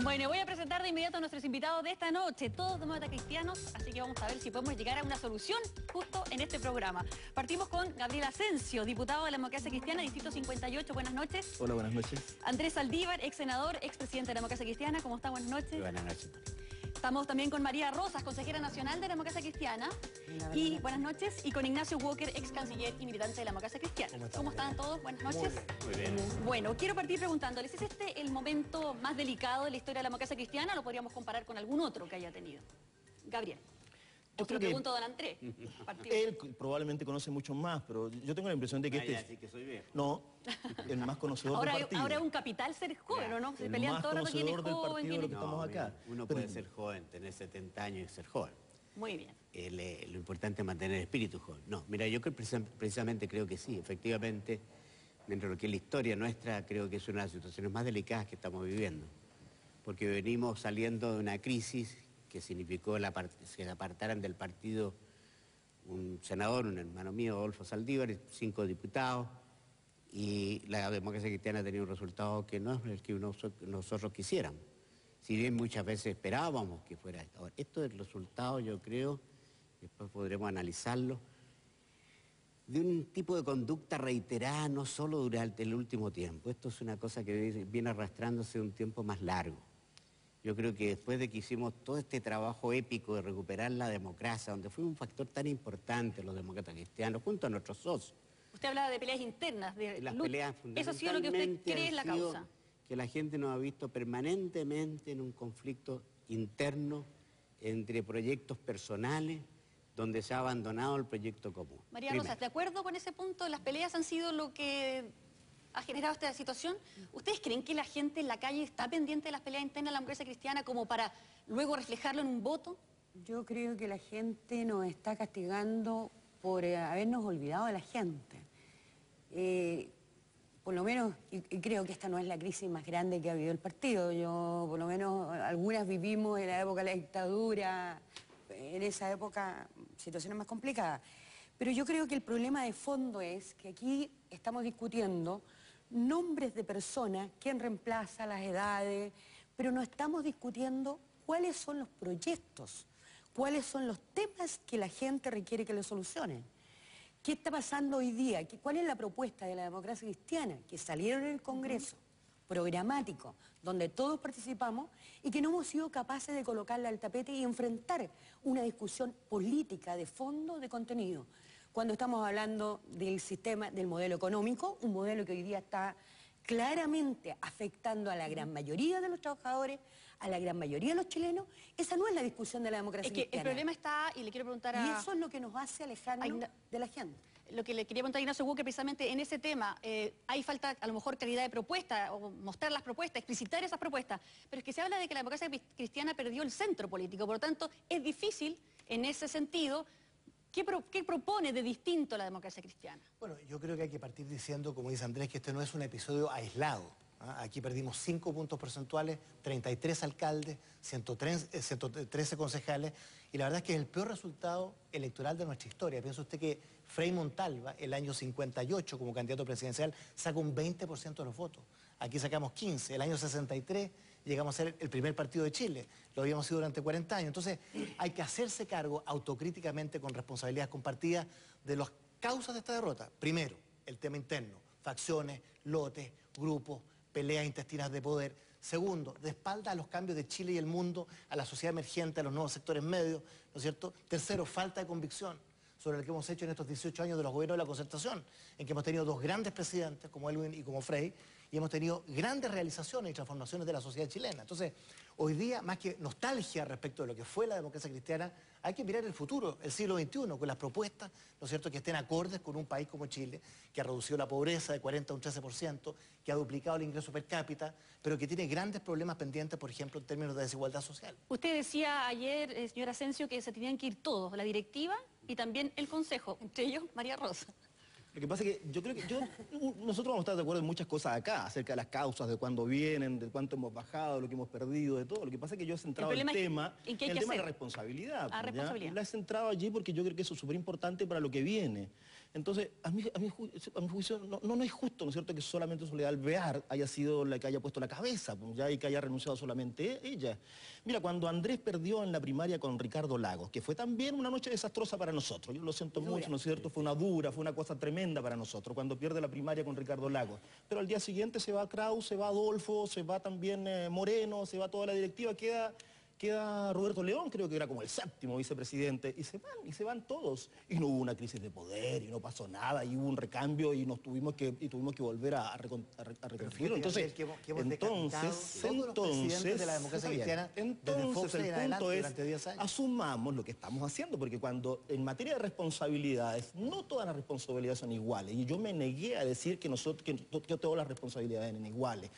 Bueno, voy a presentar de inmediato a nuestros invitados de esta noche, todos demócratas cristianos, así que vamos a ver si podemos llegar a una solución justo en este programa. Partimos con Gabriel Asensio, diputado de la Democracia Cristiana, Distrito 58. Buenas noches. Hola, buenas noches. Andrés Saldívar, ex senador, ex presidente de la Democracia Cristiana. ¿Cómo está? Buenas noches. Buenas noches. Estamos también con María Rosas, consejera nacional de la Democracia Cristiana. Y buenas noches. Y con Ignacio Walker, ex canciller y militante de la Democracia Cristiana. ¿Cómo están todos? Buenas noches. Muy bien. Bueno, quiero partir preguntándoles, ¿es este el momento más delicado de la historia de la Democracia Cristiana o lo podríamos comparar con algún otro que haya tenido? Gabriel. Yo creo que pregunto a don Andrés. Él probablemente conoce mucho más, pero yo tengo la impresión de que Así que soy viejo. No, el más conocedor del partido. Ahora es un capital ser joven, ¿o no? Se El pelean más todo el rato quién es conocedor del joven, partido quién de es... lo que estamos acá. Uno puede ser joven, tener 70 años y ser joven. Muy bien. Lo importante es mantener el espíritu joven. No, mira, yo precisamente creo que sí, efectivamente, dentro de lo que es la historia nuestra, creo que es una de las situaciones más delicadas que estamos viviendo. Porque venimos saliendo de una crisis que significó que se apartaran del partido un senador, un hermano mío, Adolfo Saldívar, 5 diputados, y la Democracia Cristiana ha tenido un resultado que no es el que nosotros quisiéramos. Si bien muchas veces esperábamos que fuera esto. Ahora, esto es el resultado, yo creo, después podremos analizarlo, de un tipo de conducta reiterada, no solo durante el último tiempo. Esto es una cosa que viene arrastrándose un tiempo más largo. Yo creo que después de que hicimos todo este trabajo épico de recuperar la democracia, donde fue un factor tan importante los demócratas cristianos, junto a nuestros socios. Usted hablaba de peleas internas, de Las lucha. peleas Eso ha sido lo que usted cree es la fundamentalmente han sido causa. que la gente nos ha visto permanentemente en un conflicto interno entre proyectos personales, donde se ha abandonado el proyecto común. María Primero. Rosas, ¿de acuerdo con ese punto? ¿Las peleas han sido lo que ha generado esta situación? ¿Ustedes creen que la gente en la calle está pendiente de las peleas internas de la Democracia Cristiana como para luego reflejarlo en un voto? Yo creo que la gente nos está castigando por habernos olvidado de la gente. Por lo menos, y creo que esta no es la crisis más grande que ha habido el partido. Yo, por lo menos, algunas vivimos en la época de la dictadura, en esa época, situaciones más complicadas. Pero yo creo que el problema de fondo es que aquí estamos discutiendo nombres de personas, quién reemplaza las edades, pero no estamos discutiendo cuáles son los proyectos, cuáles son los temas que la gente requiere que le solucionen. ¿Qué está pasando hoy día? ¿Cuál es la propuesta de la Democracia Cristiana? Que salieron en el Congreso, programático, donde todos participamos y que no hemos sido capaces de colocarla al tapete y enfrentar una discusión política de fondo, de contenido. Cuando estamos hablando del sistema, del modelo económico, un modelo que hoy día está claramente afectando a la gran mayoría de los trabajadores, a la gran mayoría de los chilenos, esa no es la discusión de la democracia cristiana. El problema está, y le quiero preguntar a... Y eso es lo que nos hace alejarnos de la gente. Lo que le quería preguntar a Ignacio Walker precisamente en ese tema, hay falta a lo mejor claridad de propuesta, o mostrar las propuestas, explicitar esas propuestas, pero es que se habla de que la democracia cristiana perdió el centro político, por lo tanto es difícil en ese sentido. ¿Qué propone de distinto la democracia cristiana? Bueno, yo creo que hay que partir diciendo, como dice Andrés, que este no es un episodio aislado. Aquí perdimos 5 puntos porcentuales, 33 alcaldes, 113 concejales, y la verdad es que es el peor resultado electoral de nuestra historia. Piensa usted que Frei Montalva, el año 58 como candidato presidencial, saca un 20% de los votos. Aquí sacamos 15, el año 63 llegamos a ser el primer partido de Chile, lo habíamos sido durante 40 años. Entonces hay que hacerse cargo autocríticamente, con responsabilidades compartidas, de las causas de esta derrota. Primero, el tema interno, facciones, lotes, grupos, peleas intestinas de poder. Segundo, de espalda a los cambios de Chile y el mundo, a la sociedad emergente, a los nuevos sectores medios, ¿no es cierto? Tercero, falta de convicción sobre lo que hemos hecho en estos 18 años de los gobiernos de la concertación, en que hemos tenido 2 grandes presidentes, como Elwin y como Frei, y hemos tenido grandes realizaciones y transformaciones de la sociedad chilena. Entonces, hoy día, más que nostalgia respecto de lo que fue la democracia cristiana, hay que mirar el futuro, el siglo XXI, con las propuestas, ¿no es cierto?, que estén acordes con un país como Chile, que ha reducido la pobreza de 40 a un 13%, que ha duplicado el ingreso per cápita, pero que tiene grandes problemas pendientes, por ejemplo, en términos de desigualdad social. Usted decía ayer, señor Asensio, que se tenían que ir todos, la directiva y también el Consejo, entre ellos María Rosa. Lo que pasa es que yo creo que nosotros vamos a estar de acuerdo en muchas cosas acá, acerca de las causas, de cuándo vienen, de cuánto hemos bajado, de lo que hemos perdido, de todo. Lo que pasa es que yo he centrado el tema en el tema de la responsabilidad. Responsabilidad. La he centrado allí porque yo creo que eso es súper importante para lo que viene. Entonces, a mi juicio, no es justo, ¿no es cierto?, que solamente Soledad Alvear haya sido la que haya puesto la cabeza, pues, ya, y que haya renunciado solamente ella. Mira, cuando Andrés perdió en la primaria con Ricardo Lagos, que fue también una noche desastrosa para nosotros, yo lo siento mucho, ¿no es cierto?, fue una cosa tremenda para nosotros, cuando pierde la primaria con Ricardo Lagos. Pero al día siguiente se va Kraus, se va Adolfo, se va también Moreno, se va toda la directiva, queda Roberto León, creo que era como el 7º vicepresidente, y se van todos. Y no hubo una crisis de poder, y no pasó nada, y hubo un recambio, y tuvimos que volver a reconstruir. Entonces, de la democracia cristiana, entonces el punto es, asumamos lo que estamos haciendo, porque cuando en materia de responsabilidades, no todas las responsabilidades son iguales, y yo me negué a decir que todas las responsabilidades eran iguales.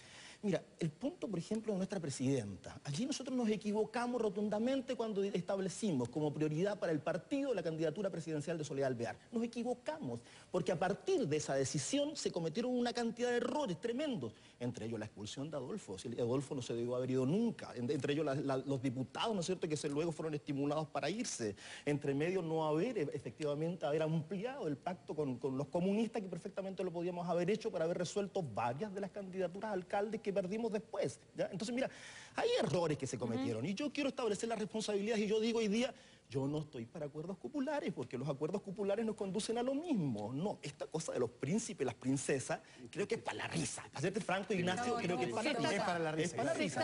Mira, el punto, por ejemplo, de nuestra presidenta. Allí nosotros nos equivocamos rotundamente cuando establecimos como prioridad para el partido la candidatura presidencial de Soledad Alvear. Nos equivocamos, porque a partir de esa decisión se cometieron una cantidad de errores tremendos. Entre ellos la expulsión de Adolfo. Adolfo no se debió haber ido nunca. Entre ellos los diputados, ¿no es cierto?, que luego fueron estimulados para irse. Entre medio no efectivamente haber ampliado el pacto con los comunistas, que perfectamente lo podíamos haber hecho para haber resuelto varias de las candidaturas a alcaldes que perdimos después, ¿ya? Entonces, mira, hay errores que se cometieron y yo quiero establecer las responsabilidades, y yo digo hoy día, yo no estoy para acuerdos cupulares, porque los acuerdos cupulares nos conducen a lo mismo. No, esta cosa de los príncipes, las princesas, creo que es para la risa. Para serte franco, Ignacio, creo que es para la risa. Es para la risa. Es para la Se risa.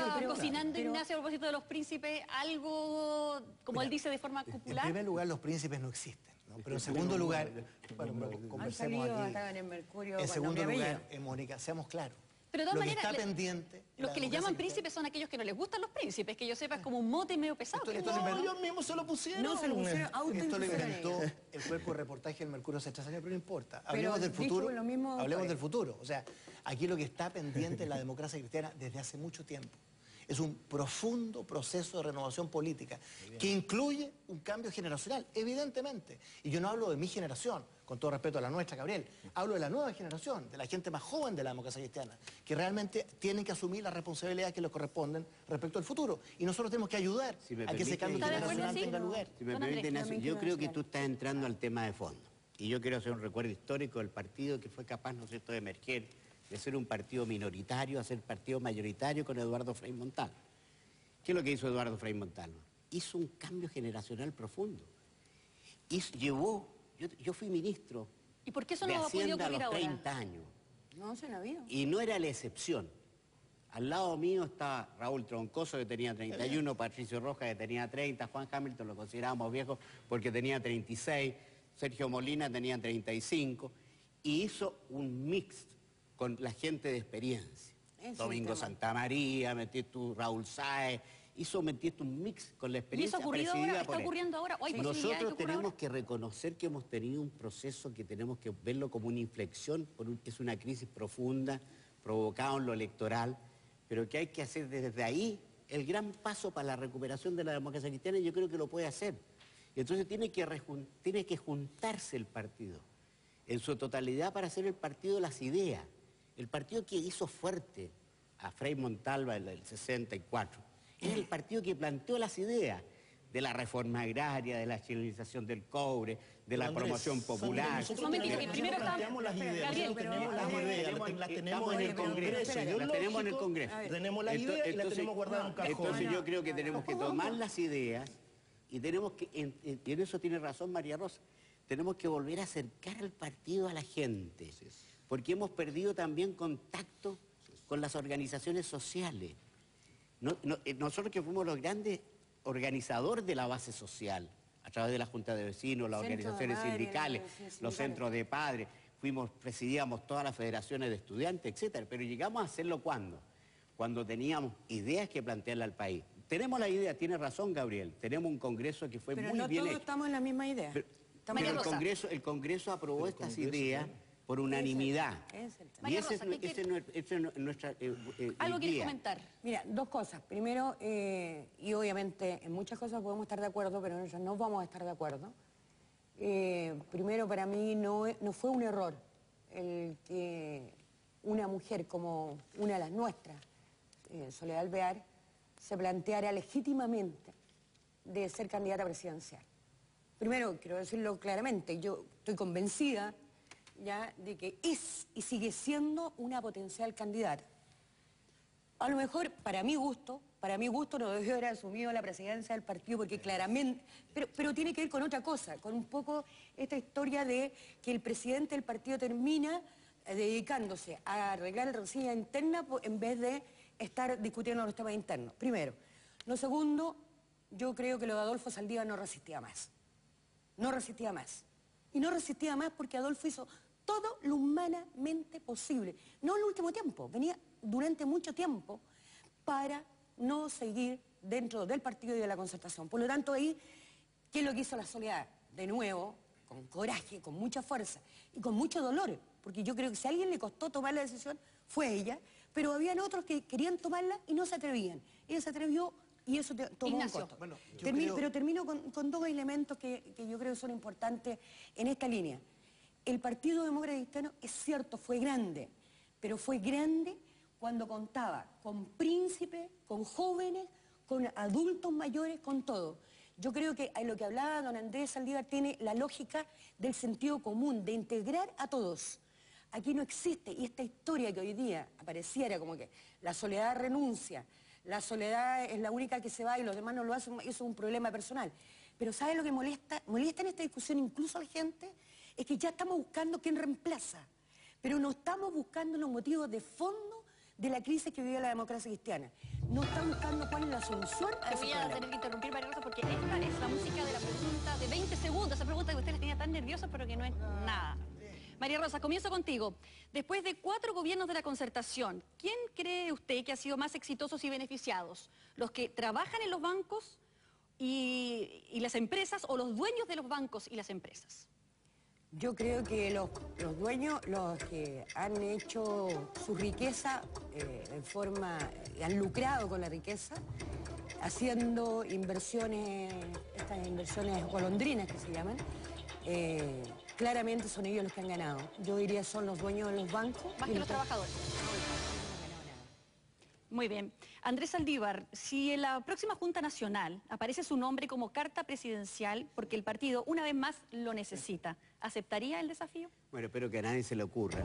está cocinando, Ignacio, a propósito de los príncipes, algo, como él dice, de forma En popular. primer lugar, los príncipes no existen, ¿no? Pero en segundo lugar, conversemos aquí. En segundo lugar, Mónica, seamos claros. Pero de todas lo que maneras, está pendiente... los que les llaman príncipes son aquellos que no les gustan los príncipes, que yo sepa es como un mote medio pesado. No, ellos mismos se lo pusieron. No, se lo pusieron Esto lo inventó el cuerpo de reportaje del Mercurio hace 3 años, pero no importa. Hablemos del dijo futuro. lo mismo Hablemos después. del futuro. O sea, aquí lo que está pendiente en la democracia cristiana desde hace mucho tiempo es un profundo proceso de renovación política que incluye un cambio generacional, evidentemente. Y yo no hablo de mi generación, con todo respeto a la nuestra, Gabriel, hablo de la nueva generación, de la gente más joven de la democracia cristiana, que realmente tienen que asumir las responsabilidades que les corresponden respecto al futuro. Y nosotros tenemos que ayudar a que ese cambio generacional tenga lugar. Si me permite, Ignacio, yo creo que tú estás entrando al tema de fondo. Y yo quiero hacer un recuerdo histórico del partido que fue capaz, ¿no es cierto?, de emerger, de ser un partido minoritario a ser partido mayoritario con Eduardo Frei Montalva. ¿Qué es lo que hizo Eduardo Frei Montalva? Hizo un cambio generacional profundo. Yo fui ministro ¿Y por qué eso de no ha podido Hacienda a los ocurrir ahora? 30 años. No, se la vio. Y no era la excepción. Al lado mío está Raúl Troncoso, que tenía 31, Patricio Rojas, que tenía 30, Juan Hamilton lo considerábamos viejo porque tenía 36, Sergio Molina tenía 35, y hizo un mix con la gente de experiencia. Domingo Santamaría, metiste tú Raúl Sáez, metiste un mix con la ¿Y experiencia. eso ocurrido ahora? ¿Está ocurriendo ahora? ¿O hay posibilidad de que Nosotros ocurra tenemos ahora? que reconocer que hemos tenido un proceso que tenemos que verlo como una inflexión, es una crisis profunda, provocada en lo electoral, pero que hay que hacer desde ahí el gran paso para la recuperación de la democracia cristiana, y yo creo que lo puede hacer. Y entonces tiene que juntarse el partido en su totalidad para hacer el partido de las ideas. El partido que hizo fuerte a Frei Montalva en el 64 era el partido que planteó las ideas de la reforma agraria, de la chilenización del cobre, de la promoción popular. Nosotros planteamos las ideas, nosotros tenemos las ideas, las tenemos en el Congreso. Las tenemos en el Congreso. Tenemos las ideas y las tenemos guardadas en un cajón. Entonces yo creo que tenemos que tomar las ideas y tenemos que, y en eso tiene razón María Rosa, tenemos que volver a acercar al partido a la gente, porque hemos perdido también contacto con las organizaciones sociales. Nosotros que fuimos los grandes organizadores de la base social, a través de la Junta de Vecinos, las organizaciones sindicales, los centros de padres, presidíamos todas las federaciones de estudiantes, etcétera, pero llegamos a hacerlo ¿cuándo? Cuando teníamos ideas que plantearle al país. Tenemos la idea, tiene razón Gabriel, tenemos un Congreso que fue muy bien hecho. Pero no todos estamos en la misma idea. Pero el Congreso aprobó estas ideas por unanimidad. Y esa es nuestra ¿Algo quieres idea. comentar? Mira, 2 cosas. Primero, y obviamente en muchas cosas podemos estar de acuerdo, pero en otras no vamos a estar de acuerdo. Primero, para mí no fue un error el que una mujer como una de las nuestras, Soledad Alvear, se planteara legítimamente de ser candidata presidencial. Primero, quiero decirlo claramente, yo estoy convencida ya de que es y sigue siendo una potencial candidata. A lo mejor, para mi gusto no debió haber asumido la presidencia del partido porque claramente, pero tiene que ver con otra cosa, con un poco esta historia de que el presidente del partido termina dedicándose a arreglar la rencilla interna en vez de estar discutiendo los temas internos, primero. Lo segundo, yo creo que lo de Adolfo Saldívar no resistía más. No resistía más. Y no resistía más porque Adolfo hizo todo lo humanamente posible. No en el último tiempo, venía durante mucho tiempo para no seguir dentro del partido y de la concertación. Por lo tanto, ahí, ¿qué es lo que hizo la Soledad? De nuevo, con coraje, con mucha fuerza y con mucho dolor, porque yo creo que si a alguien le costó tomar la decisión, fue ella, pero habían otros que querían tomarla y no se atrevían. Ella se atrevió y eso tomó un costo. Bueno, pero termino con dos elementos que yo creo que son importantes en esta línea. El Partido Demócrata Cristiano, es cierto, fue grande, pero fue grande cuando contaba con príncipes, con jóvenes, con adultos mayores, con todo. Yo creo que lo que hablaba don Andrés Saldívar tiene la lógica del sentido común, de integrar a todos. Aquí no existe, y esta historia que hoy día apareciera como que la Soledad renuncia, la Soledad es la única que se va y los demás no lo hacen, eso es un problema personal. Pero ¿sabe lo que molesta? Molesta en esta discusión incluso a la gente, es que ya estamos buscando quién reemplaza, pero no estamos buscando los motivos de fondo de la crisis que vive la democracia cristiana. No estamos buscando cuál es la solución a ese problema. Voy a tener que interrumpir, María Rosa, porque esta es la música de la pregunta de 20 segundos, esa pregunta que usted les tenía tan nerviosa, pero que no es nada. María Rosa, comienzo contigo. Después de 4 gobiernos de la concertación, ¿quién cree usted que ha sido más exitosos y beneficiados? ¿Los que trabajan en los bancos y las empresas o los dueños de los bancos y las empresas? Yo creo que los dueños, los que han hecho su riqueza han lucrado con la riqueza, haciendo inversiones, estas inversiones golondrinas que se llaman, claramente son ellos los que han ganado. Yo diría son los dueños de los bancos. Más que los trabajadores. Muy bien. Andrés Saldívar, si en la próxima Junta Nacional aparece su nombre como carta presidencial, porque el partido una vez más lo necesita, ¿aceptaría el desafío? Bueno, espero que a nadie se le ocurra,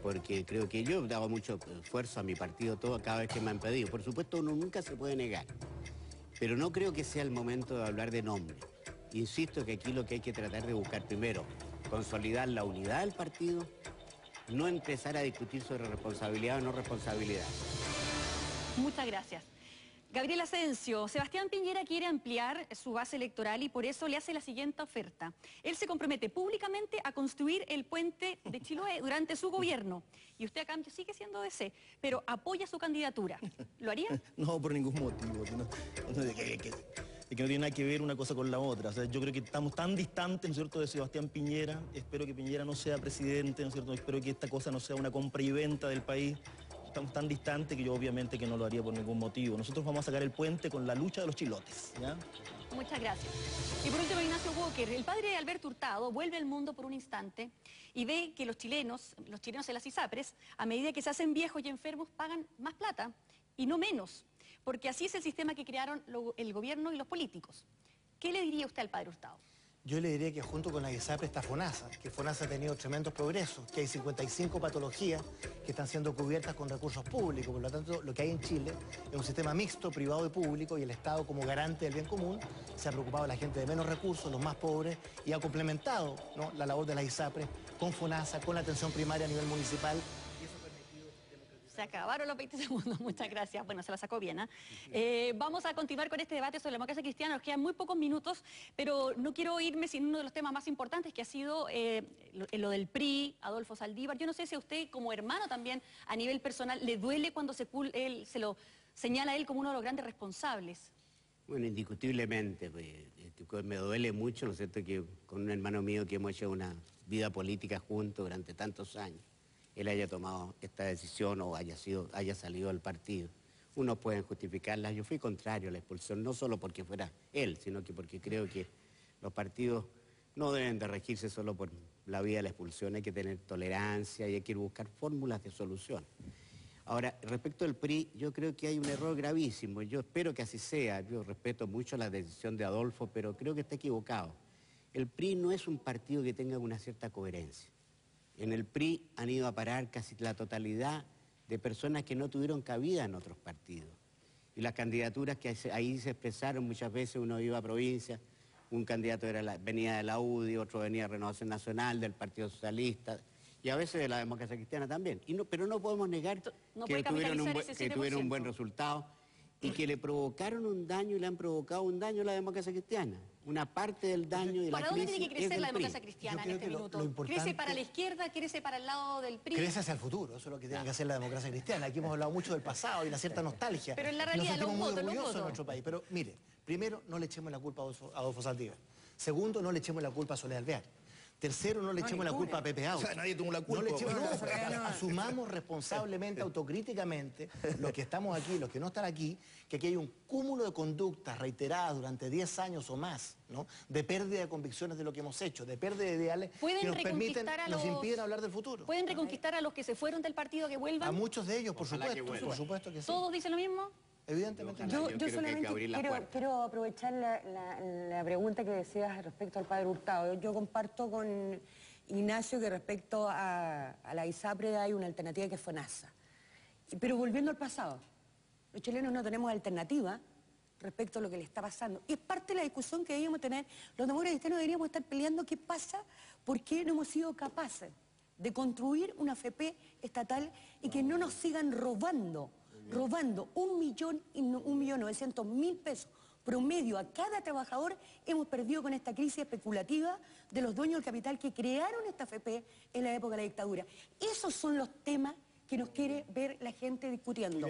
porque creo que yo he dado mucho esfuerzo a mi partido todo cada vez que me han pedido. Por supuesto, uno nunca se puede negar, pero no creo que sea el momento de hablar de nombre. Insisto que aquí lo que hay que tratar de buscar primero, consolidar la unidad del partido, no empezar a discutir sobre responsabilidad o no responsabilidad. Muchas gracias. Gabriel Asensio, Sebastián Piñera quiere ampliar su base electoral y por eso le hace la siguiente oferta. Él se compromete públicamente a construir el puente de Chiloé durante su gobierno. Y usted a cambio sigue siendo DC, pero apoya su candidatura. ¿Lo haría? No, por ningún motivo. Que no tiene nada que ver una cosa con la otra. O sea, yo creo que estamos tan distantes, ¿no es cierto?, de Sebastián Piñera. Espero que Piñera no sea presidente, ¿no es cierto? Espero que esta cosa no sea una compra y venta del país. Estamos tan distantes que yo obviamente que no lo haría por ningún motivo. Nosotros vamos a sacar el puente con la lucha de los chilotes, ¿ya? Muchas gracias. Y por último, Ignacio Walker, el padre de Alberto Hurtado vuelve al mundo por un instante y ve que los chilenos en las ISAPRES, a medida que se hacen viejos y enfermos, pagan más plata y no menos, porque así es el sistema que crearon el gobierno y los políticos. ¿Qué le diría usted al padre Hurtado? Yo le diría que junto con la ISAPRE está FONASA, que FONASA ha tenido tremendos progresos, que hay 55 patologías que están siendo cubiertas con recursos públicos. Por lo tanto, lo que hay en Chile es un sistema mixto, privado y público, y el Estado, como garante del bien común, se ha preocupado de la gente de menos recursos, los más pobres, y ha complementado, ¿no?, la labor de la ISAPRE con FONASA, con la atención primaria a nivel municipal. Se acabaron los 20 segundos, muchas gracias. Bueno, se la sacó bien, vamos a continuar con este debate sobre la democracia cristiana, nos quedan muy pocos minutos, pero no quiero irme sin uno de los temas más importantes que ha sido lo del PRI, Adolfo Saldívar. Yo no sé si a usted como hermano también, a nivel personal, le duele cuando se lo señala a él como uno de los grandes responsables. Bueno, indiscutiblemente, me duele mucho, ¿no es cierto?, que con un hermano mío que hemos hecho una vida política juntos durante tantos años, él haya tomado esta decisión o haya salido del partido. Unos pueden justificarla. Yo fui contrario a la expulsión, no solo porque fuera él, sino que porque creo que los partidos no deben de regirse solo por la vía de la expulsión. Hay que tener tolerancia y hay que buscar fórmulas de solución. Ahora, respecto al PRI, yo creo que hay un error gravísimo. Yo espero que así sea. Yo respeto mucho la decisión de Adolfo, pero creo que está equivocado. el PRI no es un partido que tenga una cierta coherencia. En el PRI han ido a parar casi la totalidad de personas que no tuvieron cabida en otros partidos. Y las candidaturas que ahí se expresaron, muchas veces uno iba a provincia, un candidato venía de la UDI, otro venía de Renovación Nacional, del Partido Socialista, y a veces de la Democracia Cristiana también. Pero no podemos negar que tuvieron un buen resultado y que le provocaron un daño y le han provocado un daño a la Democracia Cristiana. Una parte del daño y la crisis. ¿Para dónde tiene que crecer la Democracia PRI. Cristiana en este minuto? ¿Crece para la izquierda? ¿Crece para el lado del PRI? Crece hacia el futuro, eso es lo que tiene que hacer la Democracia Cristiana. Aquí hemos hablado mucho del pasado y una cierta nostalgia. Pero en la realidad, nos sentimos muy los orgullosos votos. en nuestro país. Pero mire, primero, no le echemos la culpa a Adolfo Saldívar. Segundo, no le echemos la culpa a Soledad Alvear. Tercero, no le echemos la culpa a Pepe Out. O sea, nadie tuvo la culpa. No le echemos asumamos responsablemente, autocríticamente, los que estamos aquí, los que no están aquí, que aquí hay un cúmulo de conductas reiteradas durante 10 años o más, ¿no? De pérdida de convicciones de lo que hemos hecho, de pérdida de ideales que nos impiden hablar del futuro. ¿Pueden reconquistar a los que se fueron del partido que vuelvan? A muchos de ellos, por supuesto que sí. ¿Todos dicen lo mismo? Evidentemente yo solamente quiero aprovechar la pregunta que decías respecto al padre Hurtado. Yo comparto con Ignacio que respecto a la ISAPRE hay una alternativa que es FONASA. Pero volviendo al pasado, los chilenos no tenemos alternativa respecto a lo que le está pasando. Y es parte de la discusión que deberíamos tener. Los demócratas cristianos deberíamos estar peleando qué pasa, por qué no hemos sido capaces de construir una AFP estatal y que no nos sigan robando 1.900.000 pesos promedio a cada trabajador. Hemos perdido con esta crisis especulativa de los dueños del capital que crearon esta AFP en la época de la dictadura. Esos son los temas que nos quiere ver la gente discutiendo.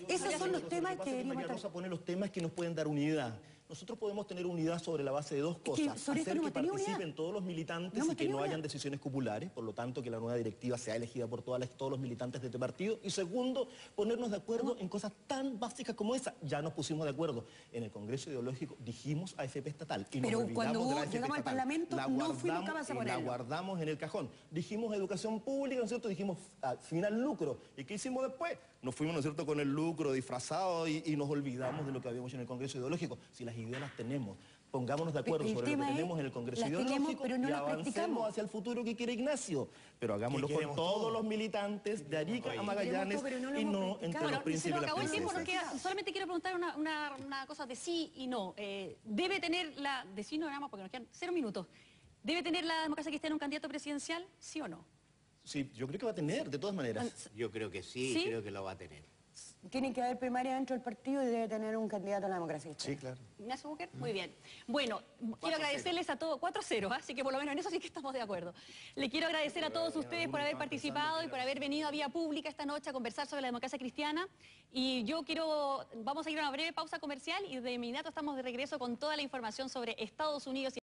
Esos son los temas que deberíamos estar... Vamos a poner los temas que nos pueden dar unidad. Nosotros podemos tener unidad sobre la base de dos cosas. Hacer que participen todos los militantes y que no hayan decisiones populares, por lo tanto que la nueva directiva sea elegida por todos los militantes de este partido. Y segundo, ponernos de acuerdo en cosas tan básicas como esa. Ya nos pusimos de acuerdo. En el Congreso Ideológico dijimos AFP estatal. Y pero cuando llegamos al Parlamento no fuimos capaces de ponerlo. La guardamos en el cajón. Dijimos educación pública, ¿no es cierto? Dijimos al final lucro. ¿Y qué hicimos después? Nos fuimos, ¿no es cierto?, con el lucro disfrazado y nos olvidamos de lo que habíamos hecho en el Congreso Ideológico. Si las ideas las tenemos, pongámonos de acuerdo sobre lo que tenemos en el Congreso Ideológico y avancemos hacia el futuro que quiere Ignacio. Pero hagámoslo con todos los militantes de Arica a Magallanes y no entre los príncipes y las princesas. Solamente quiero preguntar una cosa de sí y no. ¿Debe tener la... De sí no nada más porque nos quedan 0 minutos. ¿Debe tener la Democracia Cristiana un candidato presidencial? ¿Sí o no? Sí, yo creo que va a tener, de todas maneras. Yo creo que sí, creo que lo va a tener. Tiene que haber primaria dentro del partido y debe tener un candidato a la Democracia Cristiana. Sí, claro. Ignacio Bucher, muy bien. Bueno, quiero agradecerles a todos, 4-0, así que por lo menos en eso sí que estamos de acuerdo. Le quiero agradecer a todos ustedes por haber participado y por haber venido a Vía Pública esta noche a conversar sobre la democracia cristiana. Y vamos a ir a una breve pausa comercial y de inmediato estamos de regreso con toda la información sobre Estados Unidos.